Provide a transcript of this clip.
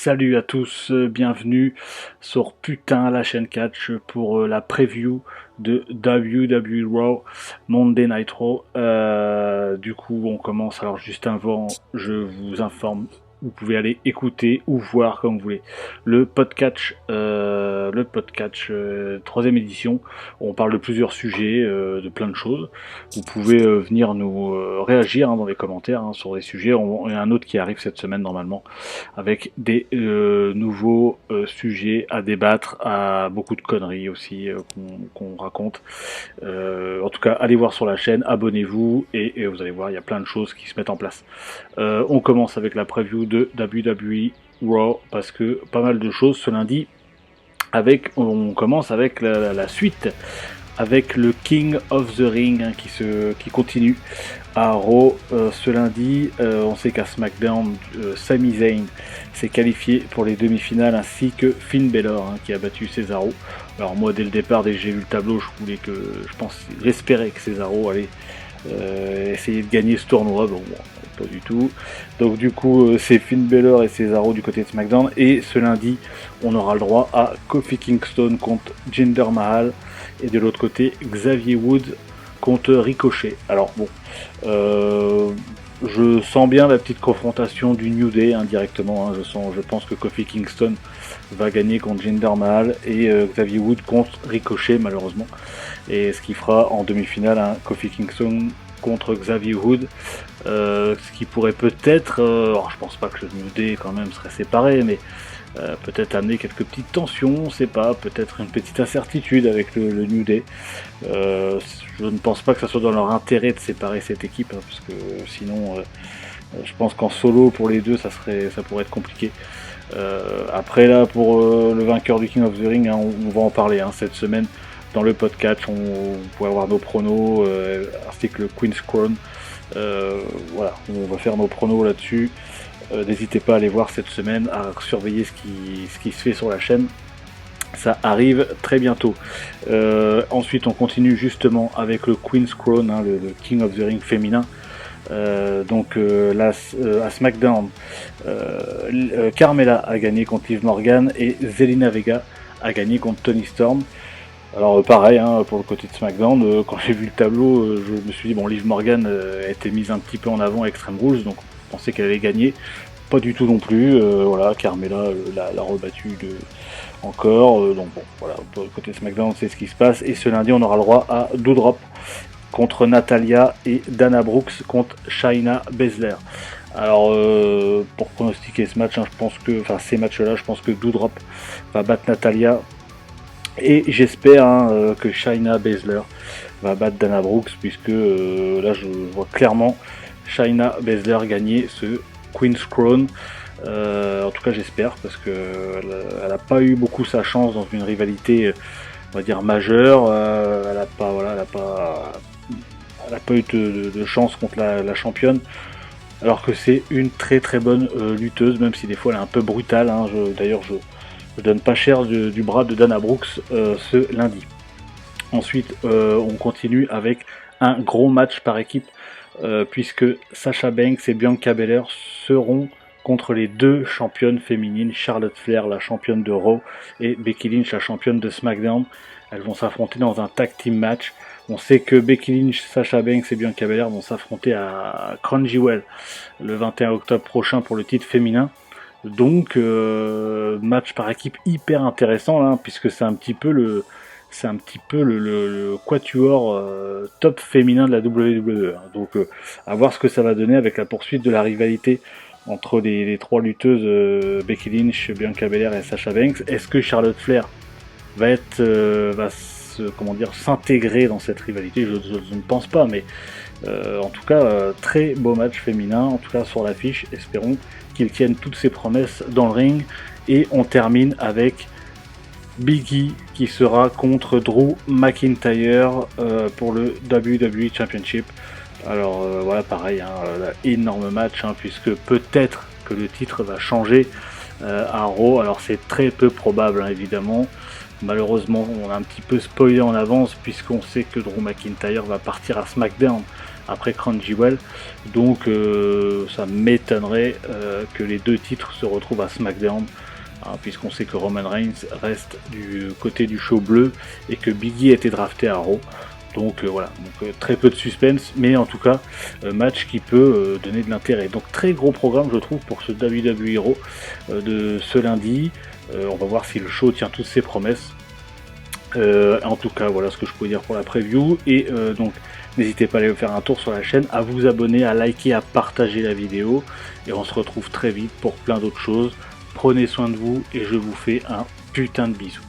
Salut à tous, bienvenue sur Putain la chaîne Catch pour la preview de WWE Raw Monday Night Raw. Du coup on commence, alors juste avant je vous informe, vous pouvez aller écouter ou voir comme vous voulez le podcast, troisième édition. On parle de plusieurs sujets, de plein de choses. Vous pouvez venir nous réagir dans les commentaires sur les sujets. Il y a un autre qui arrive cette semaine normalement avec des nouveaux sujets à débattre, à beaucoup de conneries aussi qu'on raconte. En tout cas, allez voir sur la chaîne, abonnez-vous et vous allez voir, il y a plein de choses qui se mettent en place. On commence avec la preview de WWE Raw parce que pas mal de choses ce lundi. On commence avec la suite avec le King of the Ring qui continue à Raw ce lundi. On sait qu'à SmackDown, Sami Zayn s'est qualifié pour les demi-finales ainsi que Finn Balor qui a battu Cesaro. Alors moi dès le départ, dès que j'ai vu le tableau, j'espérais que Cesaro allait essayer de gagner ce tournoi. Bon, pas du tout. Donc du coup c'est Finn Balor et Cesaro du côté de SmackDown, et ce lundi on aura le droit à Kofi Kingston contre Jinder Mahal, et de l'autre côté Xavier Woods contre Ricochet. Alors bon, je sens bien la petite confrontation du New Day indirectement. Je pense que Kofi Kingston va gagner contre Jinder Mahal et Xavier Woods contre Ricochet malheureusement, et ce qui fera en demi-finale Kofi Kingston contre Xavier Woods, ce qui pourrait peut-être, alors je pense pas que le New Day quand même serait séparé, mais peut-être amener quelques petites tensions, on sait pas, peut-être une petite incertitude avec le New Day. Je ne pense pas que ça soit dans leur intérêt de séparer cette équipe, parce que sinon je pense qu'en solo pour les deux ça pourrait être compliqué. Après là, pour le vainqueur du King of the Ring, on va en parler cette semaine dans le podcast. On pourrait avoir nos pronos ainsi que le Queen's Crown. Voilà, on va faire nos pronos là-dessus. N'hésitez pas à aller voir cette semaine, à surveiller ce qui se fait sur la chaîne. Ça arrive très bientôt. Ensuite on continue justement avec le Queen's Crown, le King of the Ring féminin. À SmackDown, Carmella a gagné contre Liv Morgan et Zelina Vega a gagné contre Toni Storm. Alors pareil, pour le côté de SmackDown, quand j'ai vu le tableau, je me suis dit bon, Liv Morgan a été mise un petit peu en avant à Extreme Rules, donc je pensais qu'elle allait gagner. Pas du tout non plus. Voilà, Carmella l'a rebattue encore. Donc bon, voilà, pour le côté de SmackDown, c'est ce qui se passe. Et ce lundi, on aura le droit à Doudrop contre Natalya et Dana Brooks contre Shayna Baszler. Alors pour pronostiquer ce match, ces matchs-là, je pense que Doudrop va battre Natalya. Et j'espère que Shayna Baszler va battre Dana Brooks, puisque là je vois clairement Shayna Baszler gagner ce Queen's Crown. En tout cas j'espère, parce que elle a pas eu beaucoup sa chance dans une rivalité, on va dire majeure. Elle a pas eu de chance contre la championne, alors que c'est une très très bonne lutteuse, même si des fois elle est un peu brutale. D'ailleurs je donne pas cher du bras de Dana Brooks ce lundi. Ensuite on continue avec un gros match par équipe, puisque Sasha Banks et Bianca Belair seront contre les deux championnes féminines, Charlotte Flair, la championne de Raw, et Becky Lynch, la championne de SmackDown. Elles vont s'affronter dans un tag team match. On sait que Becky Lynch, Sasha Banks et Bianca Belair vont s'affronter à Crown Jewel le 21 octobre prochain pour le titre féminin. Donc match par équipe hyper intéressant, puisque c'est un petit peu le quatuor top féminin de la WWE. Donc à voir ce que ça va donner avec la poursuite de la rivalité entre les trois lutteuses, Becky Lynch, Bianca Belair et Sasha Banks. Est-ce que Charlotte Flair va s'intégrer dans cette rivalité? Je ne pense pas, mais en tout cas très beau match féminin, en tout cas sur l'affiche. Espérons qu'il tienne toutes ses promesses dans le ring. Et on termine avec Big E qui sera contre Drew McIntyre pour le WWE Championship. Alors voilà, pareil, énorme match, puisque peut-être que le titre va changer à Raw. Alors c'est très peu probable, évidemment. Malheureusement, on a un petit peu spoilé en avance, puisqu'on sait que Drew McIntyre va partir à SmackDown après Crunchyroll. Donc ça m'étonnerait que les deux titres se retrouvent à SmackDown, hein, puisqu'on sait que Roman Reigns reste du côté du show bleu et que Biggie a été drafté à Raw. Donc voilà, donc, très peu de suspense, mais en tout cas match qui peut donner de l'intérêt. Donc très gros programme je trouve pour ce WWE Raw de ce lundi. On va voir si le show tient toutes ses promesses. En tout cas voilà ce que je peux dire pour la preview, et donc n'hésitez pas à aller faire un tour sur la chaîne, à vous abonner, à liker, à partager la vidéo, et on se retrouve très vite pour plein d'autres choses. Prenez soin de vous et je vous fais un putain de bisou.